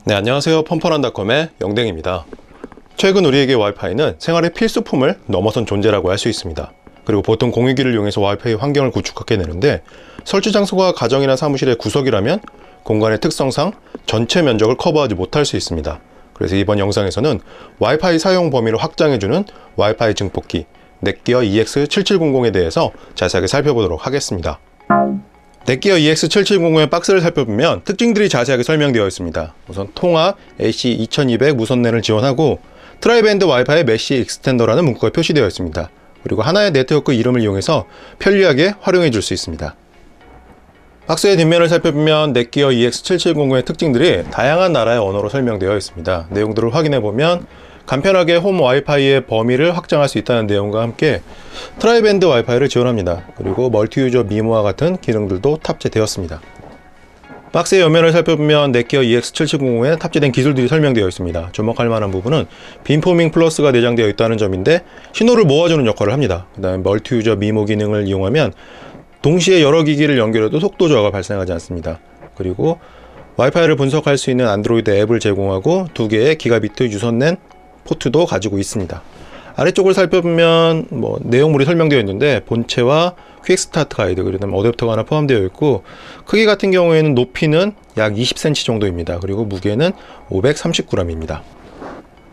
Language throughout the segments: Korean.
네, 안녕하세요. 펀펀한닷컴의 영댕입니다. 최근 우리에게 와이파이는 생활의 필수품을 넘어선 존재라고 할 수 있습니다. 그리고 보통 공유기를 이용해서 와이파이 환경을 구축하게 되는데, 설치 장소가 가정이나 사무실의 구석이라면 공간의 특성상 전체 면적을 커버하지 못할 수 있습니다. 그래서 이번 영상에서는 와이파이 사용 범위를 확장해주는 와이파이 증폭기 넷기어 EX7700에 대해서 자세하게 살펴보도록 하겠습니다. 넷기어 EX7700의 박스를 살펴보면 특징들이 자세하게 설명되어 있습니다. 우선 통합 AC2200 무선랜을 지원하고 트라이밴드 와이파이 메쉬 익스텐더라는 문구가 표시되어 있습니다. 그리고 하나의 네트워크 이름을 이용해서 편리하게 활용해 줄 수 있습니다. 박스의 뒷면을 살펴보면 넷기어 EX7700의 특징들이 다양한 나라의 언어로 설명되어 있습니다. 내용들을 확인해 보면 간편하게 홈 와이파이의 범위를 확장할 수 있다는 내용과 함께 트라이밴드 와이파이를 지원합니다. 그리고 멀티유저 미모와 같은 기능들도 탑재되었습니다. 박스의 옆면을 살펴보면 넷기어 EX7700에 탑재된 기술들이 설명되어 있습니다. 주목할 만한 부분은 빔포밍 플러스가 내장되어 있다는 점인데 신호를 모아주는 역할을 합니다. 그 다음에 멀티유저 미모 기능을 이용하면 동시에 여러 기기를 연결해도 속도 저하가 발생하지 않습니다. 그리고 와이파이를 분석할 수 있는 안드로이드 앱을 제공하고 2개의 기가비트 유선랜 포트도 가지고 있습니다. 아래쪽을 살펴보면 내용물이 설명되어 있는데 본체와 퀵스타트 가이드, 그리고 어댑터가 하나 포함되어 있고, 크기 같은 경우에는 높이는 약 20cm 정도입니다. 그리고 무게는 530g입니다.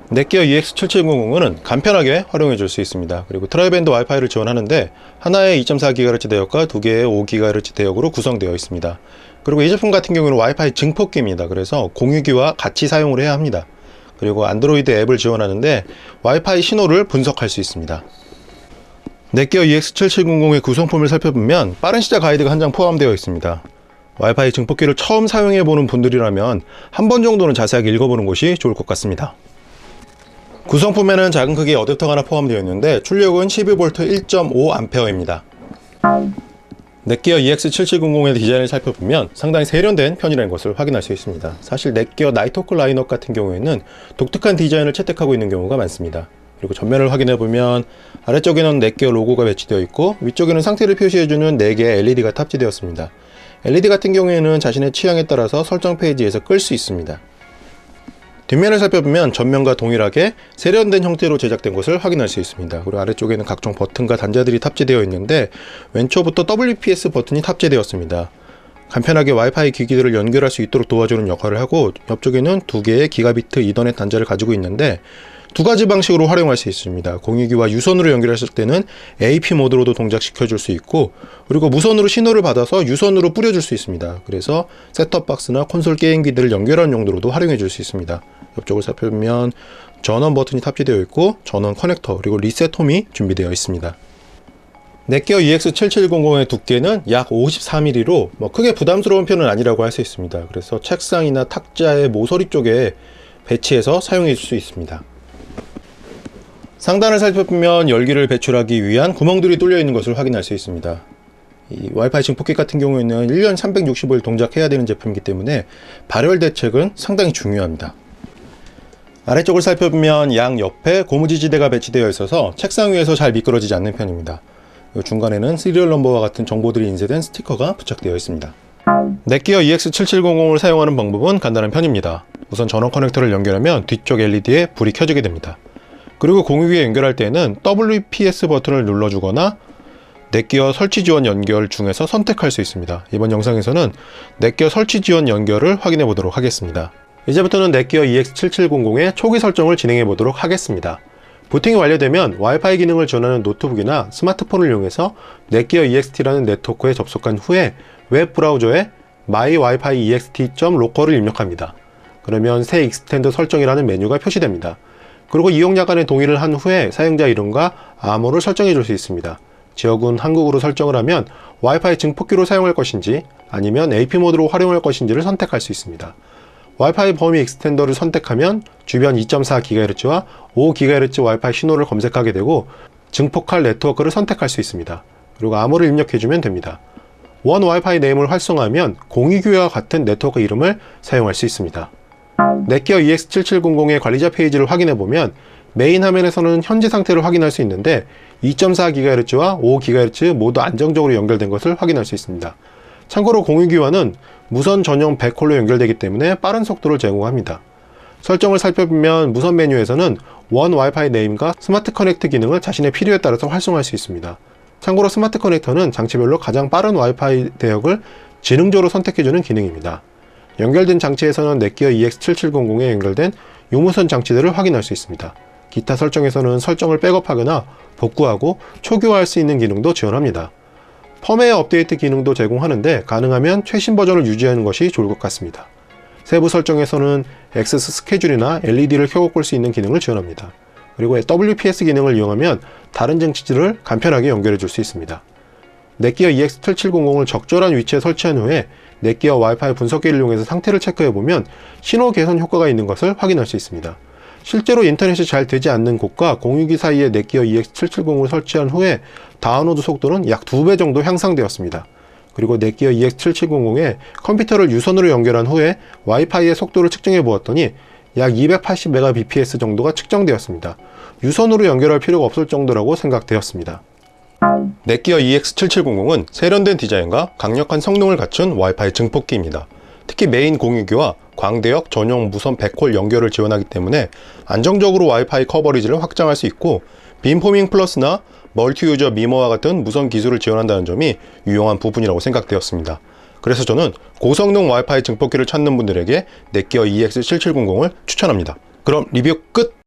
넷기어 EX7700은 간편하게 활용해 줄 수 있습니다. 그리고 트라이밴드 와이파이를 지원하는데 하나의 2.4GHz 대역과 2개의 5GHz 대역으로 구성되어 있습니다. 그리고 이 제품 같은 경우는 와이파이 증폭기입니다. 그래서 공유기와 같이 사용을 해야 합니다. 그리고 안드로이드 앱을 지원하는데 와이파이 신호를 분석할 수 있습니다. 넷기어 EX7700의 구성품을 살펴보면 빠른 시작 가이드가 한 장 포함되어 있습니다. 와이파이 증폭기를 처음 사용해보는 분들이라면 한 번 정도는 자세하게 읽어보는 것이 좋을 것 같습니다. 구성품에는 작은 크기의 어댑터가 하나 포함되어 있는데 출력은 12V 1.5A입니다. 넷기어 EX7700의 디자인을 살펴보면 상당히 세련된 편이라는 것을 확인할 수 있습니다. 사실 넷기어 나이트워크 라인업 같은 경우에는 독특한 디자인을 채택하고 있는 경우가 많습니다. 그리고 전면을 확인해보면 아래쪽에는 넷기어 로고가 배치되어 있고 위쪽에는 상태를 표시해주는 4개의 LED가 탑재되었습니다. LED 같은 경우에는 자신의 취향에 따라서 설정 페이지에서 끌 수 있습니다. 뒷면을 살펴보면 전면과 동일하게 세련된 형태로 제작된 것을 확인할 수 있습니다. 그리고 아래쪽에는 각종 버튼과 단자들이 탑재되어 있는데 왼쪽부터 WPS 버튼이 탑재되었습니다. 간편하게 와이파이 기기들을 연결할 수 있도록 도와주는 역할을 하고, 옆쪽에는 2개의 기가비트 이더넷 단자를 가지고 있는데 2가지 방식으로 활용할 수 있습니다. 공유기와 유선으로 연결했을 때는 AP 모드로도 동작시켜 줄 수 있고, 그리고 무선으로 신호를 받아서 유선으로 뿌려줄 수 있습니다. 그래서 셋톱박스나 콘솔 게임기들을 연결하는 용도로도 활용해 줄 수 있습니다. 옆쪽을 살펴보면 전원 버튼이 탑재되어 있고 전원 커넥터, 그리고 리셋 홈이 준비되어 있습니다. 넷기어 EX7700의 두께는 약 54mm로 크게 부담스러운 편은 아니라고 할 수 있습니다. 그래서 책상이나 탁자의 모서리 쪽에 배치해서 사용해 줄 수 있습니다. 상단을 살펴보면 열기를 배출하기 위한 구멍들이 뚫려 있는 것을 확인할 수 있습니다. 이 와이파이 증폭기 같은 경우에는 1년 365일 동작해야 되는 제품이기 때문에 발열 대책은 상당히 중요합니다. 아래쪽을 살펴보면 양 옆에 고무지지대가 배치되어 있어서 책상 위에서 잘 미끄러지지 않는 편입니다. 중간에는 시리얼 넘버와 같은 정보들이 인쇄된 스티커가 부착되어 있습니다. 넷기어 EX7700을 사용하는 방법은 간단한 편입니다. 우선 전원 커넥터를 연결하면 뒤쪽 LED에 불이 켜지게 됩니다. 그리고 공유기에 연결할 때는 WPS 버튼을 눌러주거나 넷기어 설치 지원 연결 중에서 선택할 수 있습니다. 이번 영상에서는 넷기어 설치 지원 연결을 확인해 보도록 하겠습니다. 이제부터는 넷기어 EX7700의 초기 설정을 진행해 보도록 하겠습니다. 부팅이 완료되면 와이파이 기능을 지원하는 노트북이나 스마트폰을 이용해서 넷기어 EXT라는 네트워크에 접속한 후에 웹 브라우저에 mywifi.ext.local을 입력합니다. 그러면 새 익스텐더 설정이라는 메뉴가 표시됩니다. 그리고 이용자 간의 동의를 한 후에 사용자 이름과 암호를 설정해 줄 수 있습니다. 지역은 한국으로 설정을 하면 와이파이 증폭기로 사용할 것인지 아니면 AP 모드로 활용할 것인지를 선택할 수 있습니다. 와이파이 범위 익스텐더를 선택하면 주변 2.4GHz와 5GHz 와이파이 신호를 검색하게 되고 증폭할 네트워크를 선택할 수 있습니다. 그리고 암호를 입력해주면 됩니다. 원 와이파이 네임을 활성화하면 공유기와 같은 네트워크 이름을 사용할 수 있습니다. 넷기어 EX7700의 관리자 페이지를 확인해보면 메인 화면에서는 현재 상태를 확인할 수 있는데 2.4GHz와 5GHz 모두 안정적으로 연결된 것을 확인할 수 있습니다. 참고로 공유기와는 무선 전용 백홀로 연결되기 때문에 빠른 속도를 제공합니다. 설정을 살펴보면 무선 메뉴에서는 원 와이파이 네임과 스마트 커넥트 기능을 자신의 필요에 따라서 활성화할 수 있습니다. 참고로 스마트 커넥터는 장치별로 가장 빠른 와이파이 대역을 지능적으로 선택해주는 기능입니다. 연결된 장치에서는 넷기어 EX7700에 연결된 유무선 장치들을 확인할 수 있습니다. 기타 설정에서는 설정을 백업하거나 복구하고 초기화할 수 있는 기능도 지원합니다. 펌웨어 업데이트 기능도 제공하는데 가능하면 최신 버전을 유지하는 것이 좋을 것 같습니다. 세부 설정에서는 액세스 스케줄이나 LED를 켜고 끌 수 있는 기능을 지원합니다. 그리고 WPS 기능을 이용하면 다른 장치들을 간편하게 연결해 줄 수 있습니다. 넷기어 EX7700을 적절한 위치에 설치한 후에 넷기어 와이파이 분석기를 이용해서 상태를 체크해보면 신호 개선 효과가 있는 것을 확인할 수 있습니다. 실제로 인터넷이 잘 되지 않는 곳과 공유기 사이에 넷기어 EX770을 설치한 후에 다운로드 속도는 약 2배 정도 향상되었습니다. 그리고 넷기어 EX7700에 컴퓨터를 유선으로 연결한 후에 와이파이의 속도를 측정해 보았더니 약 280Mbps 정도가 측정되었습니다. 유선으로 연결할 필요가 없을 정도라고 생각되었습니다. 넷기어 EX7700은 세련된 디자인과 강력한 성능을 갖춘 와이파이 증폭기입니다. 특히 메인 공유기와 광대역 전용 무선 백홀 연결을 지원하기 때문에 안정적으로 와이파이 커버리지를 확장할 수 있고 빔포밍 플러스나 멀티유저 미모와 같은 무선 기술을 지원한다는 점이 유용한 부분이라고 생각되었습니다. 그래서 저는 고성능 와이파이 증폭기를 찾는 분들에게 넷기어 EX7700을 추천합니다. 그럼 리뷰 끝!